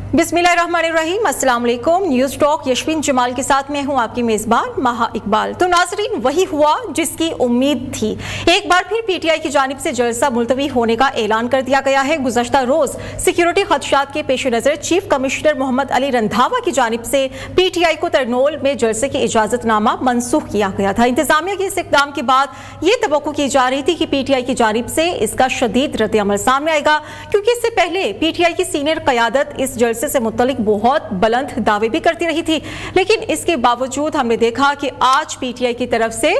बिस्मिल्लाहिर्रहमानिर्रहीम, अस्सलाम वालेकुम। न्यूज़ टॉक यशविन जमाल के साथ मैं हूं आपकी मेज़बान महा इकबाल। तो नाज़रीन, वही हुआ जिसकी उम्मीद थी। एक बार फिर पीटीआई की जानिब से जलसा मुलतवी होने का ऐलान कर दिया गया है। गुज़श्ता रोज़ सिक्योरिटी खदशात के पेश नज़र चीफ कमिश्नर मोहम्मद अली रंधावा की जानिब से पीटीआई को तरनोल में जलसे की इजाज़तनामा मनसूख किया गया था। इंतजामिया के इस इक़दाम के बाद ये तवक्को की जा रही थी कि पीटीआई की जानिब से इसका शदीद रद्द-ए-अमल सामने आएगा, क्योंकि इससे पहले पीटीआई की सीनियर क़यादत इस जलसे से मुतल्लिक बहुत बुलंद दावे भी करती रही थी। लेकिन इसके बावजूद हमने देखा कि आज पीटीआई की तरफ से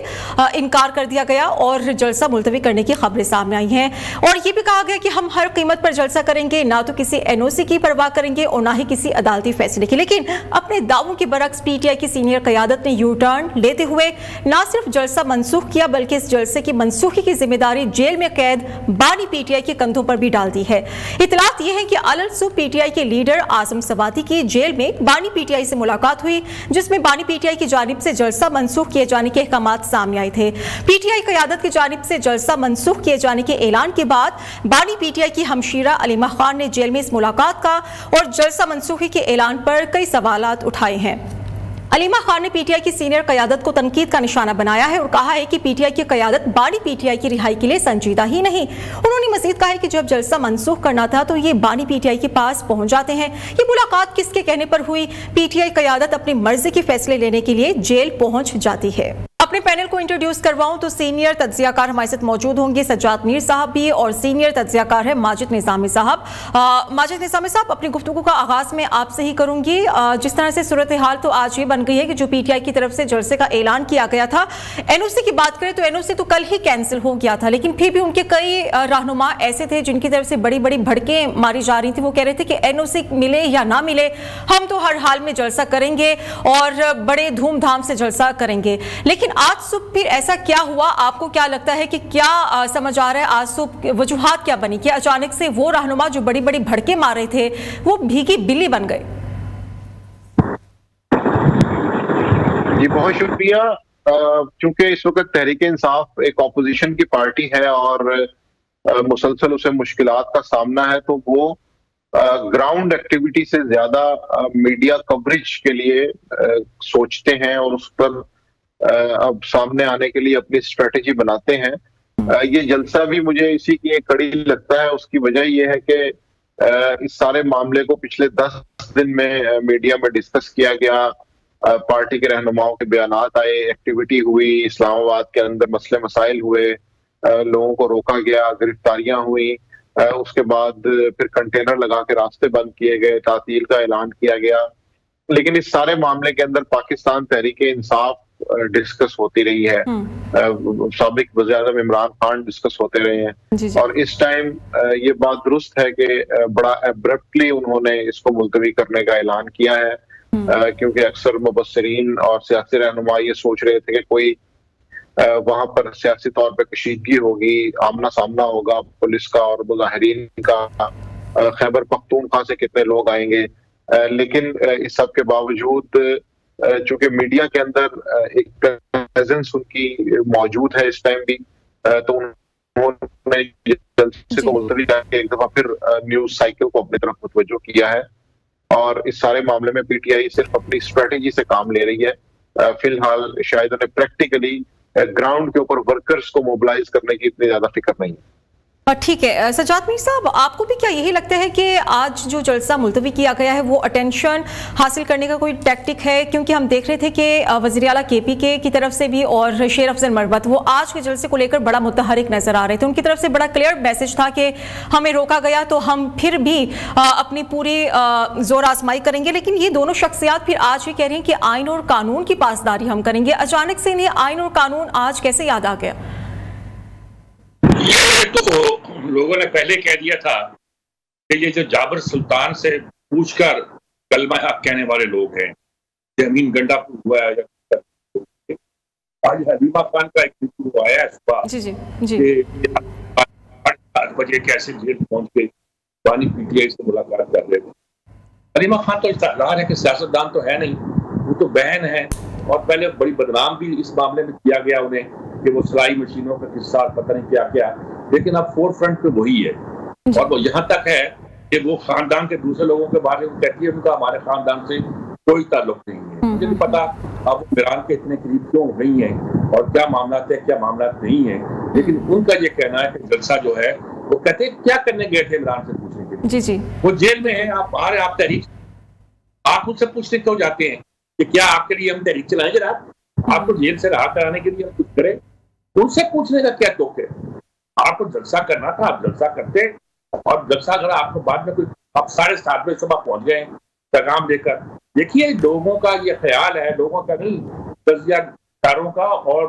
इनकार कर दिया गया और जलसा मुलतवी करने की खबरें सामने आई हैं। और ये भी कहा गया कि हम हर कीमत पर जलसा करेंगे, ना तो किसी एनओसी की परवाह करेंगे और ना ही किसी अदालती फैसले की। लेकिन अपने दावों के बरक्स पीटीआई की सीनियर क़यादत ने यू टर्न लेते हुए ना सिर्फ जलसा मनसूख किया, बल्कि इस जलसे की मनसूखी की जिम्मेदारी जेल में कैद बानी पीटीआई के कंधों पर भी डाल दी है। इतलात यह है कि अलसू पीटीआई के लीडर आजम सवाती की जेल में बानी पीटीआई से मुलाकात हुई, जिसमें बानी पीटीआई की जानिब से जलसा मनसूख किए जाने के अहकामात सामने आए थे। पीटीआई क़यादत की जानिब से जलसा मनसूख किए जाने के ऐलान के बाद बानी पीटीआई की हमशीरा अलीमा खान ने जेल में इस मुलाकात का और जलसा मनसूखी के ऐलान पर कई सवालात उठाए हैं। अलीमा खान ने पीटीआई की सीनियर क़यादत को तनकीद का निशाना बनाया है और कहा है कि पीटीआई की क़यादत बानी पीटीआई की रिहाई के लिए संजीदा ही नहीं। उन्होंने मजीद कहा है कि जब जलसा मनसूख करना था तो ये बानी पीटीआई के पास पहुंच जाते हैं। ये मुलाकात किसके कहने पर हुई? पीटीआई क़यादत अपनी मर्जी के फैसले लेने के लिए जेल पहुंच जाती है। अपने पैनल को इंट्रोड्यूस करवाऊं तो सीनियर तज्जियाकार हमारे साथ मौजूद होंगे सज्जाद मीर साहब भी, और सीनियर तज्जियाकार है माजिद निज़ामी साहब। माजिद निज़ामी साहब, अपनी गुफ्तगू का आगाज में आपसे ही करूंगी। जिस तरह से सूरत हाल तो आज ये बन गई है कि जो पीटीआई की तरफ से जलसे का ऐलान किया गया था, एनओसी की बात करें तो एनओसी तो कल ही कैंसिल हो गया था, लेकिन फिर भी उनके कई रहनुमा ऐसे थे जिनकी तरफ से बड़ी बड़ी भड़कें मारी जा रही थी। वो कह रहे थे कि एनओसी मिले या ना मिले, हम तो हर हाल में जलसा करेंगे और बड़े धूमधाम से जलसा करेंगे। लेकिन आज सुबह फिर ऐसा क्या हुआ? आपको क्या लगता है कि क्या समझ आ रहा है आज सुबह वजूहात क्या बनी कि अचानक से वो रहनुमा जो बड़ी बड़ी भड़के मार रहे थे वो भीगी बिल्ली बन गए? जी बहुत शुक्रिया। चूंकि इस वक्त तहरीक इंसाफ एक ऑपोजिशन की पार्टी है और मुसलसल उसे मुश्किलात का सामना है, तो वो ग्राउंड एक्टिविटी से ज्यादा मीडिया कवरेज के लिए सोचते हैं और उस पर अब सामने आने के लिए अपनी स्ट्रेटेजी बनाते हैं। ये जलसा भी मुझे इसी की एक कड़ी लगता है। उसकी वजह यह है कि इस सारे मामले को पिछले 10 दिन में मीडिया में डिस्कस किया गया, पार्टी के रहनुमाओं के बयानात आए, एक्टिविटी हुई, इस्लामाबाद के अंदर मसले मसाइल हुए, लोगों को रोका गया, गिरफ्तारियां हुई, उसके बाद फिर कंटेनर लगा के रास्ते बंद किए गए, तातील का ऐलान किया गया। लेकिन इस सारे मामले के अंदर पाकिस्तान तहरीक इंसाफ डिस्कस होती रही है, साबिक वज़ीर-ए-आज़म इमरान खान डिस्कस होते रहे हैं। और इस टाइम ये बात दुरुस्त है कि बड़ा एब्रप्टली उन्होंने इसको मुलतवी करने का ऐलान किया है, क्योंकि अक्सर मुबस्सिरीन और सियासी रहनुमा ये सोच रहे थे कि कोई वहां पर सियासी तौर पर कशीदगी होगी, आमना सामना होगा पुलिस का और मुजाहिरीन का, खैबर पख्तूनख्वा से कितने लोग आएंगे। लेकिन इस सब के बावजूद चूंकि मीडिया के अंदर एक प्रेजेंस उनकी मौजूद है इस टाइम भी, तो उन्होंने जलसे को मुलतवी करके एक दफा फिर न्यूज साइकिल को अपनी तरफ मुतवज्जो किया है। और इस सारे मामले में पीटीआई सिर्फ अपनी स्ट्रेटेजी से काम ले रही है। फिलहाल शायद उन्हें प्रैक्टिकली ग्राउंड के ऊपर वर्कर्स को मोबिलाइज करने की इतनी ज्यादा फिक्र नहीं है। ठीक है सज्जाद मीर साहब, आपको भी क्या यही लगता है कि आज जो जलसा मुलतवी किया गया है वो अटेंशन हासिल करने का कोई टैक्टिक है? क्योंकि हम देख रहे थे कि वज़ीर आला केपीके की तरफ से भी और शेर अफजल मरवत वो आज के जलसे को लेकर बड़ा मुतहरिक नजर आ रहे थे। उनकी तरफ से बड़ा क्लियर मैसेज था कि हमें रोका गया तो हम फिर भी अपनी पूरी जोर आजमाई करेंगे। लेकिन ये दोनों शख्सियात फिर आज ये कह रही हैं कि आइन और कानून की पासदारी हम करेंगे। अचानक से इन्हें आइन और कानून आज कैसे याद आ गया? ये तो लोगों ने पहले कह दिया था कि ये जो जाबिर सुल्तान से पूछकर कलमा हक कहने वाले लोग हैं, जमीन गंडापुर हुआ है, आज हलीमा खान का एक वीडियो आया है सुबह 8 बजे कैसे जेल पहुंच गई, बानी पीटीआई से मुलाकात कर रहे थे। हलीमा खान तो इस्तेलार है कि सियासतदान तो है नहीं, वो तो बहन है, और पहले बड़ी बदनाम भी इस मामले में किया गया उन्हें कि वो सिलाई मशीनों का किस्सा पता नहीं क्या क्या, लेकिन अब फोर फ्रंट पे वही है। और वो यहाँ तक है कि वो खानदान के दूसरे लोगों के बारे में कहती है उनका हमारे खानदान से कोई ताल्लुक नहीं है। मुझे नहीं पता अब इमरान के इतने करीब क्यों नहीं है और क्या मामला है क्या मामला नहीं है, लेकिन उनका ये कहना है कि जलसा जो है वो कहते हैं क्या करने गए थे इमरान से पूछने के लिए। जी जी, वो जेल में है, आप आ रहे आप तहरीक, आप उससे पूछने क्यों जाते हैं कि क्या आपके लिए हम तहरीक चलाएं जनाब, आपको जेल से रहा कराने के लिए हम कुछ करें? उनसे पूछने का क्या तुक है? आपको जलसा करना था, आप जलसा करते, और जलसा अगर आपको बाद में कोई आप 7:30 बजे सुबह पहुंच गए पैगाम देकर। देखिए लोगों का ये ख्याल है, लोगों का नहीं, तजियाकारों का, और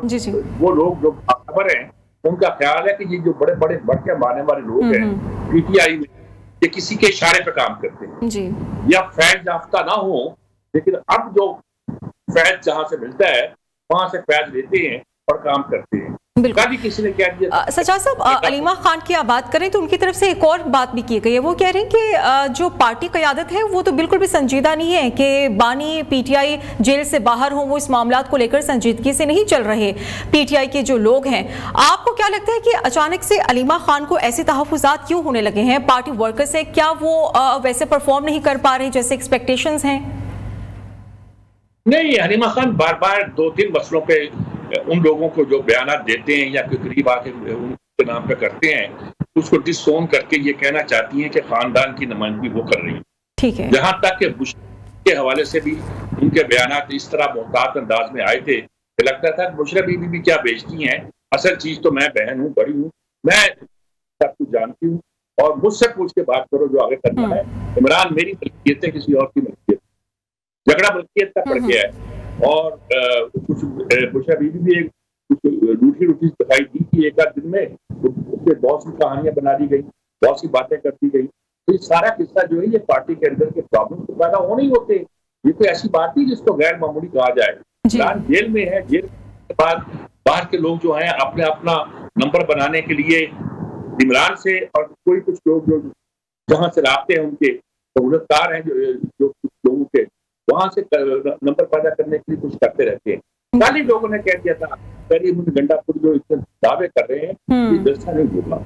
वो लोग जो खबर है उनका ख्याल है कि ये जो बड़े बड़े बढ़ के मारने वाले लोग हैं पीटीआई में, ये किसी के इशारे पे काम करते हैं जी। या फैज याफ्ता ना हो, लेकिन अब जो फैज जहां से मिलता है वहां से फैज लेते हैं और काम करते हैं। बिल्कुल किसी ने क्या दिया। सज्जाद साहब, अलीमा खान की आप बात करें तो उनकी तरफ से एक और बात भी की गई है। वो कह रहे हैं कि जो पार्टी क़यादत है वो तो बिल्कुल भी संजीदा नहीं है कि बानी पीटीआई जेल से बाहर हो, वो इस मामलात को लेकर संजीदगी से नहीं चल रहे। पीटीआई के जो लोग हैं, आपको क्या लगता है कि अचानक से अलीमा खान को ऐसे तहफ़्फ़ुज़ात क्यों होने लगे हैं? पार्टी वर्कर्स है, क्या वो वैसे परफॉर्म नहीं कर पा रहे जैसे एक्सपेक्टेशंस हैं? नहीं, अलीमा खान बार बार 2-3 मसलों पे उन लोगों को जो बयान देते हैं या कोई करीब आके उनके नाम पे करते हैं, उसको डिसोन करके ये कहना चाहती हैं कि खानदान की नुमाइंदगी वो कर रही है। ठीक है। जहां तक कि मुशर्रफ के हवाले से भी उनके बयान इस तरह मोहतात अंदाज में आए थे कि लगता था मुशर्रफ बीबी भी क्या बेचती हैं, असल चीज तो मैं बहन हूँ, बड़ी हूँ, मैं सब कुछ जानती हूँ और मुझसे पूछ के बात करो जो आगे करना है। इमरान मेरी मलकियत है, किसी और की मलकियत, झगड़ा मलकियत का पड़ गया है। और कुछ मुशर्रफ बीबी भी एक रूठी दिखाई दी कि एक आध दिन में उससे बहुत सी कहानियां बना दी गई, बहुत सी बातें करती गई। तो ये सारा किस्सा जो है ये पार्टी के अंदर के प्रॉब्लम तो पैदा हो नहीं होते, ये कोई ऐसी बात नहीं जिसको गैर मामूली कहा जाए। इमरान जेल में है, जेल के बाद बाहर के लोग जो हैं अपने अपना नंबर बनाने के लिए इमरान से और कोई कुछ लोग जो जहां से रास्ते हैं उनके सहूलतकार हैं जो कुछ लोगों के वहां से नंबर पैदा करने के लिए कुछ करते रहते हैं। कल ही लोगों ने कह दिया था, करीब गंडापुर जो इतने दावे कर रहे हैं ये जलसा नहीं होगा,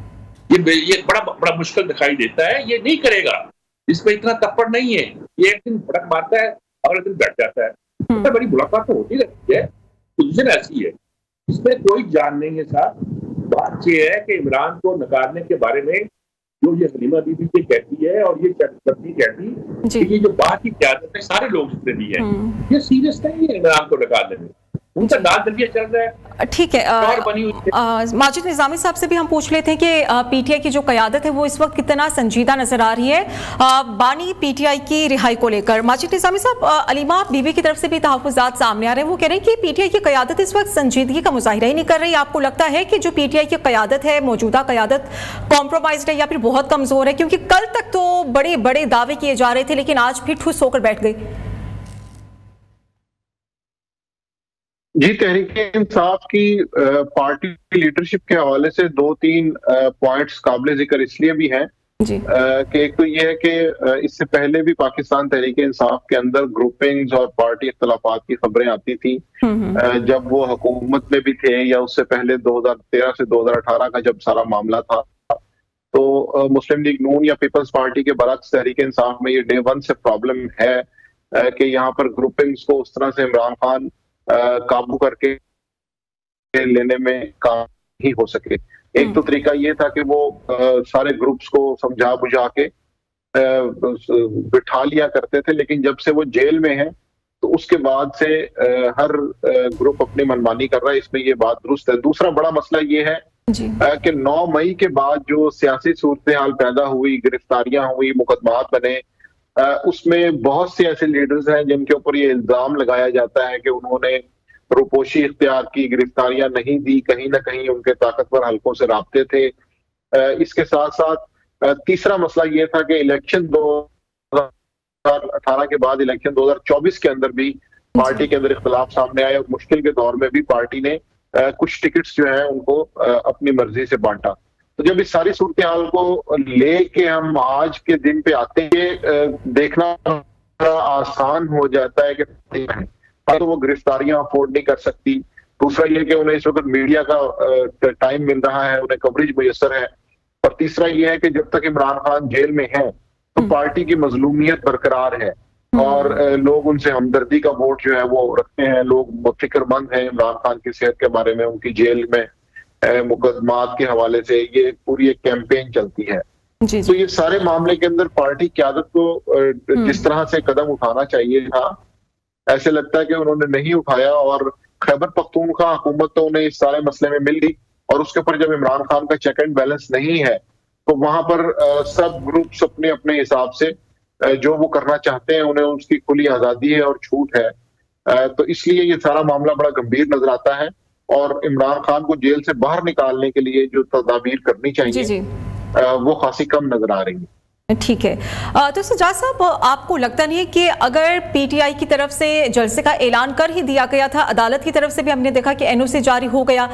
ये बड़ा मुश्किल दिखाई देता है, ये नहीं करेगा, इसमें इतना तप्पड़ नहीं है, ये एक दिन भड़क मारता है अगले दिन बैठ जाता है। तो बड़ी मुलाकात तो होती रहती है, पोजीशन ऐसी है, इसमें कोई जान नहीं है साहब। बात ये है कि इमरान को नकारने के बारे में जो ये हलीमा बीबी की कहती है और ये चटनी कहती कि ये जो बात की क्यादत है सारे लोग जितने भी हैं, ये सीरियस नहीं है इमरान को नकारने में, उनका दाल दलिया चल रहा है। ठीक है, माजिद निजामी साहब से भी हम पूछ लेते हैं कि पीटीआई की जो क़यादत है वो इस वक्त कितना संजीदा नजर आ रही है बानी पीटीआई की रिहाई को लेकर। माजिद निजामी साहब, अलीमा बीबी की तरफ से भी तहफ़्फ़ुज़ात सामने आ रहे हैं, वो कह रहे हैं कि पीटीआई की क़यादत इस वक्त संजीदगी का मुज़ाहिरा ही नहीं कर रही। आपको लगता है कि जो पीटीआई की क़यादत है, मौजूदा क़यादत कॉम्प्रोमाइज़्ड है या फिर बहुत कमज़ोर है? क्योंकि कल तक तो बड़े बड़े दावे किए जा रहे थे लेकिन आज फिर ठुस होकर बैठ गई। जी, तहरीक-ए-इंसाफ की पार्टी लीडरशिप के हवाले से 2-3 पॉइंट्स काबिल जिक्र इसलिए भी हैं कि एक तो ये है कि इससे पहले भी पाकिस्तान तहरीक-ए-इंसाफ के अंदर ग्रुपिंग्स और पार्टी इख्तलाफात की खबरें आती थी जब वो हुकूमत में भी थे, या उससे पहले 2013 से 2018 का जब सारा मामला था। तो मुस्लिम लीग नून या पीपल्स पार्टी के बरक्स तहरीक-ए-इंसाफ में ये डे 1 से प्रॉब्लम है कि यहाँ पर ग्रुपिंग्स को उस तरह से इमरान खान काबू करके लेने में काम ही हो सके। एक तो तरीका ये था कि वो सारे ग्रुप्स को समझा बुझा के बिठा लिया करते थे, लेकिन जब से वो जेल में है तो उसके बाद से हर ग्रुप अपनी मनमानी कर रहा है, इसमें ये बात दुरुस्त है। दूसरा बड़ा मसला ये है कि 9 मई के बाद जो सियासी सूरत हाल पैदा हुई, गिरफ्तारियां हुई, मुकदमात बने, उसमें बहुत से ऐसे लीडर्स हैं जिनके ऊपर ये इल्जाम लगाया जाता है कि उन्होंने रुपोशी इख्तियार की, गिरफ्तारियां नहीं दी, कहीं ना कहीं उनके ताकतवर हलकों से राब्ते थे। इसके साथ साथ तीसरा मसला ये था कि इलेक्शन 2018 के बाद इलेक्शन 2024 के अंदर भी पार्टी के अंदर इख्तिलाफ सामने आए और मुश्किल के दौर में भी पार्टी ने कुछ टिकट्स जो है उनको अपनी मर्जी से बांटा। तो जब इस सारी सूरत हाल को लेके हम आज के दिन पे आते हैं, देखना आसान हो जाता है कि तो वो गिरफ्तारियां अफोर्ड नहीं कर सकती। दूसरा ये कि उन्हें इस वक्त मीडिया का टाइम मिल रहा है, उन्हें कवरेज मुयसर है। और तीसरा ये है कि जब तक इमरान खान जेल में है तो पार्टी की मजलूमियत बरकरार है और लोग उनसे हमदर्दी का वोट जो है वो रखते हैं। लोग फिक्रमंद हैं इमरान खान की सेहत के बारे में, उनकी जेल में मुकदमात के हवाले से ये पूरी एक कैंपेन चलती है। तो ये सारे मामले के अंदर पार्टी क़यादत को जिस तरह से कदम उठाना चाहिए था, ऐसे लगता है कि उन्होंने नहीं उठाया और खैबर पख्तूनख्वा हुकूमत तो उन्हें इस सारे मसले में मिल गई और उसके ऊपर जब इमरान खान का चेक एंड बैलेंस नहीं है तो वहां पर सब ग्रुप्स अपने अपने हिसाब से जो वो करना चाहते हैं, उन्हें उसकी खुली आजादी है और छूट है। तो इसलिए ये सारा मामला बड़ा गंभीर नजर आता है और इमरान खान को जेल से बाहर निकालने के लिए जो तदाबीर करनी चाहिए वो खासी कम नजर आ रही है। ठीक है, तो सजाद साहब, आपको लगता नहीं है कि अगर पीटीआई की तरफ से जलसे का ऐलान कर ही दिया गया था, अदालत की तरफ से भी हमने देखा कि एनओसी जारी हो गया,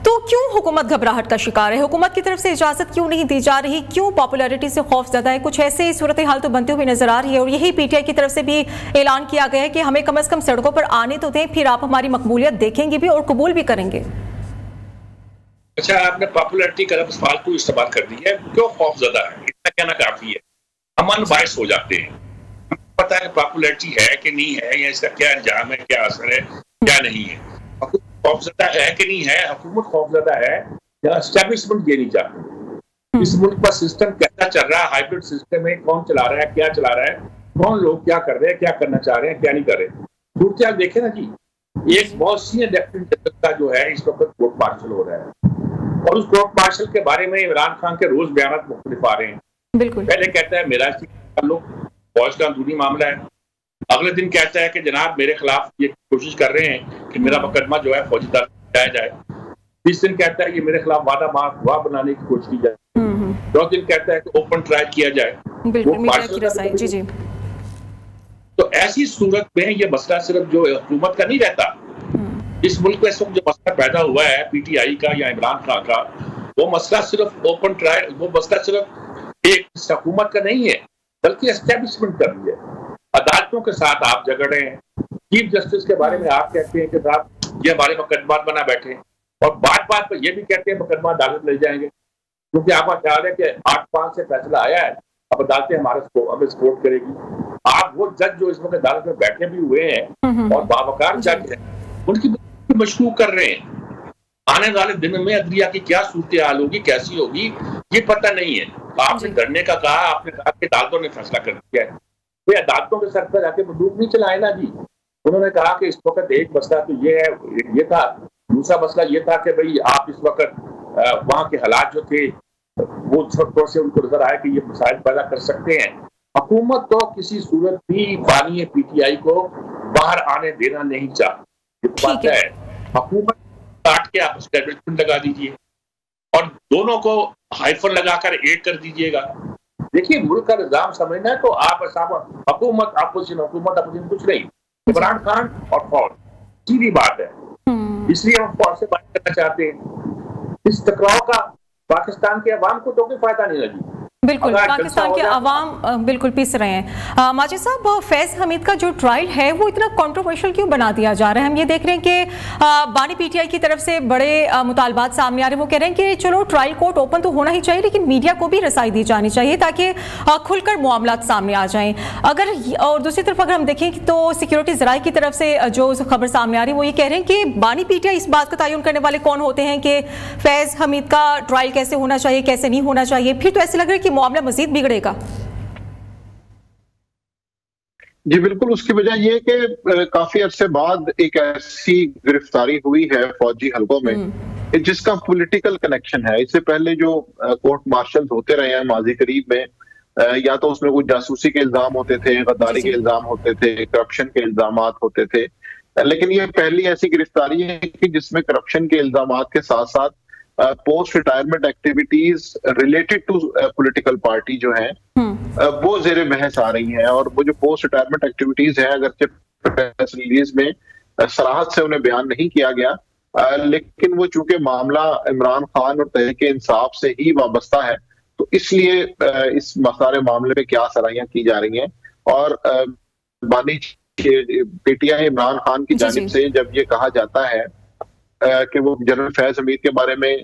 तो क्यों हुकूमत घबराहट का शिकार है? हुकूमत की तरफ से इजाजत क्यों नहीं दी जा रही? क्यों पॉपुलैरिटी से खौफ ज्यादा है? कुछ ऐसे सूरत हाल तो बनते हुए नजर आ रही है और यही पीटीआई की तरफ से भी ऐलान किया गया है कि हमें कम से कम सड़कों पर आने तो दें, फिर आप हमारी मकबूलियत देखेंगे भी और कबूल भी करेंगे। अच्छा, आपने पॉपुलैरिटी का लफ्ज़ फालतू इस्तेमाल कर दी है। क्यों खौफ ज्यादा है? इतना कहना काफी है। हम अनबायस्ड हो जाते हैं, पता है पॉपुलैरिटी है कि नहीं है, या इसका क्या अंजाम है, क्या असर है, क्या नहीं है। खौफजदा है कि नहीं है? हुकूमत खौफजदा है या एस्टैब्लिशमेंट ये नहीं चाहती? इस मुल्क का सिस्टम कैसा चल रहा है? हाइब्रिड सिस्टम है, कौन चला रहा है, क्या चला रहा है, कौन लोग क्या कर रहे हैं, क्या करना चाह रहे हैं, क्या नहीं कर रहे। सूरत हाल देखे ना जी, एक बहुत सीनियर लेफ्टिनेंट जनरल का जो है इस वक्त कोर्ट मार्शल हो रहा है और उस कोर्ट मार्शल के बारे में इमरान खान के रोज बयान मुख्तलिफ आ रहे हैं। बिल्कुल, पहले कहता है मेरा फौज का अंदरूनी मामला है, अगले दिन कहता है कि जनाब मेरे खिलाफ ये कोशिश कर रहे हैं कि मेरा मुकदमा जो है फौजी अदालत में जाए। तीस दिन कहता है कि मेरे खिलाफ वादा गवाह बनाने की कोशिश की जाए। 2 दिन कहता है कि ओपन ट्रायल किया जाए। तो ऐसी सूरत में ये मसला सिर्फ जो हुकूमत का नहीं रहता, इस मुल्क में इस वक्त जो मसला पैदा हुआ है पीटीआई का या इमरान खान का, वो मसला सिर्फ ओपन ट्रायल, वो मसला सिर्फ एक हुकूमत का नहीं है बल्कि एस्टेब्लिशमेंट का भी है। अदालतों के साथ आप झगड़ रहे हैं। चीफ जस्टिस के बारे में आप कहते हैं कि साहब ये हमारे मुकदमा बना बैठे, और बात बात पर ये भी कहते हैं मुकदमा अदालत ले जाएंगे, क्योंकि आपका ख्याल है कि 8-5 से फैसला आया है, अब अदालतें हमें सपोर्ट करेगी। आप वो जज जो इस वक्त अदालत में बैठे भी हुए हैं और बावकार जज हैं, उनकी मशकूक कर रहे हैं। आने वाले दिन में अदलिया की क्या सूरत हाल होगी, कैसी होगी, ये पता नहीं है। आपने डरने का कहा, आपने कहा कि अदालतों ने फैसला कर दिया है। वे अदालतों के सर पर जाके बंदूक नहीं चलाए ना जी। उन्होंने कहा कि इस वक्त एक मसला तो ये है, ये था, दूसरा मसला ये था कि भाई आप इस वक्त वहां के हालात जो थे वो तौर से उनको नजर आया कि ये मसाइल पैदा कर सकते हैं। हुकूमत तो किसी सूरत भी बानी पीटीआई को बाहर आने देना नहीं चाहती। बात है हुकूमत काट के आप एस्टैब्लिशमेंट लगा दीजिए और दोनों को हाइफन लगाकर एक कर दीजिएगा। देखिए, मुल्क का निजाम समझना है तो आप हुकूमत अपोजिशन कुछ नहीं, इमरान खान और फौज, सीधी बात है। इसलिए हम फौज से बात करना चाहते हैं। इस टकराव का पाकिस्तान के अवाम को तो कोई फायदा नहीं लगी। बिल्कुल, पाकिस्तान के अवाम बिल्कुल पीस रहे हैं। माजिद साहब, फैज हमीद का जो ट्रायल है वो इतना कंट्रोवर्शियल क्यों बना दिया जा रहा है? हम ये देख रहे हैं कि बानी पीटीआई की तरफ से बड़े मुतालबात सामने आ रहे हैं। वो कह रहे हैं कि चलो ट्रायल कोर्ट ओपन तो होना ही चाहिए, लेकिन मीडिया को भी रसाई दी जानी चाहिए ताकि खुलकर मामलात सामने आ जाएं। और दूसरी तरफ अगर हम देखें तो सिक्योरिटी ज़राए की तरफ से जो खबर सामने आ रही है वो ये कह रहे हैं कि बानी पीटीआई इस बात का तयन करने वाले कौन होते हैं कि फैज हमीद का ट्रायल कैसे होना चाहिए, कैसे नहीं होना चाहिए। फिर तो ऐसे लग रहा है कि मामला मजीद बिगड़ेगा। जी बिल्कुल, उसकी वजह यह कि काफी अरसे बाद एक ऐसी गिरफ्तारी हुई है फौजी हलकों में जिसका पॉलिटिकल कनेक्शन है। इससे पहले जो कोर्ट मार्शल होते रहे हैं माजी करीब में, या तो उसमें कुछ जासूसी के इल्जाम होते थे, गद्दारी के इल्जाम होते थे, करप्शन के इल्जाम होते थे, लेकिन ये पहली ऐसी गिरफ्तारी है कि जिसमें करप्शन के इल्जाम के साथ साथ post retirement activities related to political party जो है वो जेर बहस आ रही हैं। और वो जो पोस्ट रिटायरमेंट एक्टिविटीज है, अगर प्रेस रिलीज में सराहत से उन्हें बयान नहीं किया गया, लेकिन वो चूंकि मामला इमरान खान और तहरीक इंसाफ से ही वाबस्ता है, तो इसलिए इस सारे मामले पे क्या सराहियां की जा रही हैं। और बानी पीटीआई इमरान खान की जानिब से जब ये कहा जाता है कि वो जनरल फैज हमीद के बारे में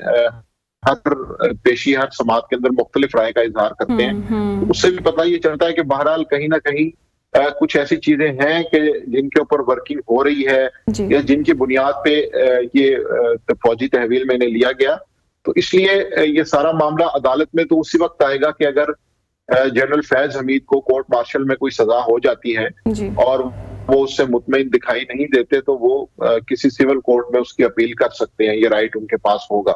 हर पेशी, हर समात के अंदर मुख्तलिफ राय का इजहार करते हैं। उससे भी पता ये चलता है कि बहरहाल कहीं ना कहीं कुछ ऐसी चीजें हैं कि जिनके ऊपर वर्किंग हो रही है या जिनकी बुनियाद पे ये फौजी तहवील में इन्हें लिया गया। तो इसलिए ये सारा मामला अदालत में तो उसी वक्त आएगा कि अगर जनरल फैज हमीद को कोर्ट मार्शल में कोई सजा हो जाती है और वो उससे मुतमईन दिखाई नहीं देते, तो वो किसी सिविल कोर्ट में उसकी अपील कर सकते हैं, ये राइट उनके पास होगा।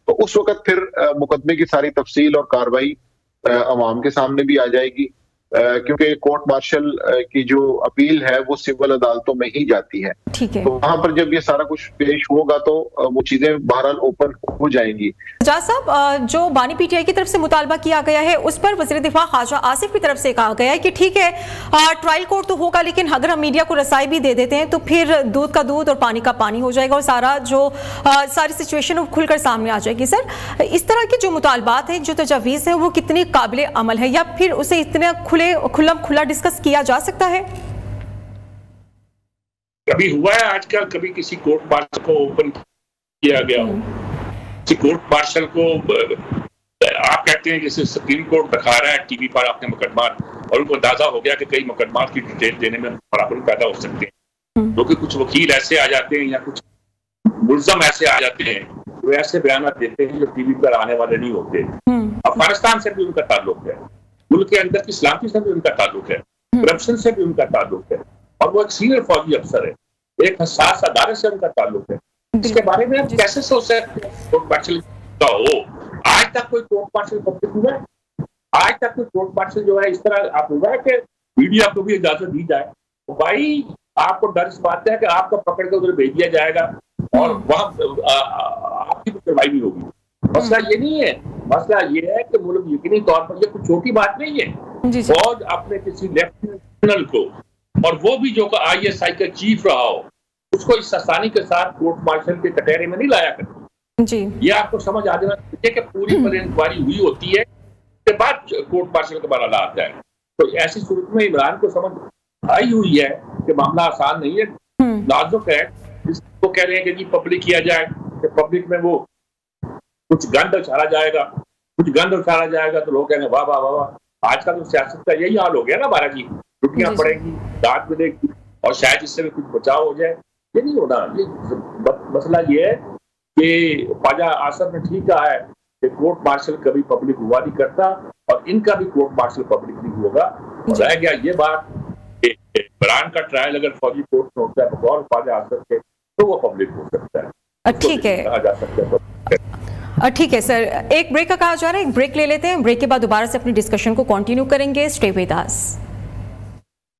तो उस वक्त फिर मुकदमे की सारी तफसील और कार्रवाई अवाम के सामने भी आ जाएगी, क्योंकि कोर्ट मार्शल की जो अपील है वो सिविल अदालतों में ही जाती है। ठीक है। तो वहां पर जब ये सारा कुछ पेश होगा तो वो चीजें बहरहाल ओपन हो जाएंगी। एजाज साहब, जो बानी पीटीआई की तरफ से मुतालबा किया गया है उस पर वज़ीर दिफा ख्वाजा आसिफ की तरफ से कहा गया है कि ठीक है ट्रायल कोर्ट तो होगा, लेकिन अगर हम मीडिया को रसाई भी दे देते हैं तो फिर दूध का दूध और पानी का पानी हो जाएगा और सारी सिचुएशन खुलकर सामने आ जाएगी। सर, इस तरह के जो मुतालबात हैं, जो तजावीज़ है, वो कितनी काबिल अमल है या फिर उसे इतने खुला डिस्कस किया जा सकता है? कभी हुआ है आजकल, कभी किसी कोर्ट मार्शल को ओपन किया गया हो? किसी कोर्ट मार्शल को आप कहते हैं जैसे सुप्रीम कोर्ट दिखा रहा है टीवी पर आपने मुकदमा, और उनको अंदाजा हो गया कि कई मुकदमा की डिटेल देने में बराबर पैदा हो सकते हैं, क्योंकि कुछ वकील ऐसे आ जाते हैं या कुछ मुल्जम ऐसे आ जाते हैं वो ऐसे बयान देते हैं जो टीवी पर आने वाले नहीं होते। अफगानिस्तान से भी उनका ताल्लुक है, मुल्क के अंदर की सलामती से भी उनका ताल्लुक है, करप्शन से भी उनका ताल्लुक है, और वो एक सीनियर फौजी अफसर है, एक हसास अदारे से उनका ताल्लुक है। इसके बारे में आप कैसे सोच सकते हैं कोर्ट मार्शल का हो? आज तक कोई कोर्ट मार्शल पब्लिक हुआ है? आज तक कोई कोर्ट मार्शल जो है इस तरह आप हुआ है कि मीडिया को भी इजाजत दी जाए? तो भाई आपको डर इस बात है कि आपको पकड़ के उधर भेज दिया जाएगा और वहां आपकी भी कार्रवाई नहीं होगी। मसला ये नहीं है, मसला ये है कि मुल्क यकीनी तौर पर, ये कुछ छोटी बात नहीं है, फौज अपने किसी लेफ्टिनेंट जनरल को, और वो भी जो ISI का चीफ रहा हो, उसको इस आसानी के साथ कोर्ट मार्शल के कटहरे में नहीं लाया करती जी। ये आपको समझ आ जाना चाहिए कि पूरी पर इंक्वायरी हुई होती है, उसके बाद कोर्ट मार्शल का बराला आता है। तो ऐसी सूरत में इमरान को समझ आई हुई है कि मामला आसान नहीं है, नाजुक है। जिसको कह रहे हैं कि जी पब्लिक किया जाए, कि पब्लिक में वो कुछ गंद उछाला जाएगा, तो लोग कहेंगे वाह वाह वाह वाह। आजकल तो सियासत का यही हाल हो गया ना, 12 की छुट्टियां पड़ेगी, डांट मिलेगी और शायद इससे भी कुछ बचाव हो जाए। ये नहीं होना। ये मसला ये है कि ख्वाजा आसिफ ने ठीक कहा है कि कोर्ट मार्शल कभी पब्लिक हुआ नहीं करता, और इनका भी कोर्ट मार्शल पब्लिक नहीं होगा। और रह गया ये बात कि इमरान का ट्रायल अगर फौजी कोर्ट में होता है बगौर ख्वाजा आसिफ के, तो वो पब्लिक हो सकता है। ठीक है, ठीक है सर, एक ब्रेक का कहा जा रहा है, एक ब्रेक ले लेते हैं। ब्रेक के बाद दोबारा से अपनी डिस्कशन को कंटिन्यू करेंगे। Stay with us.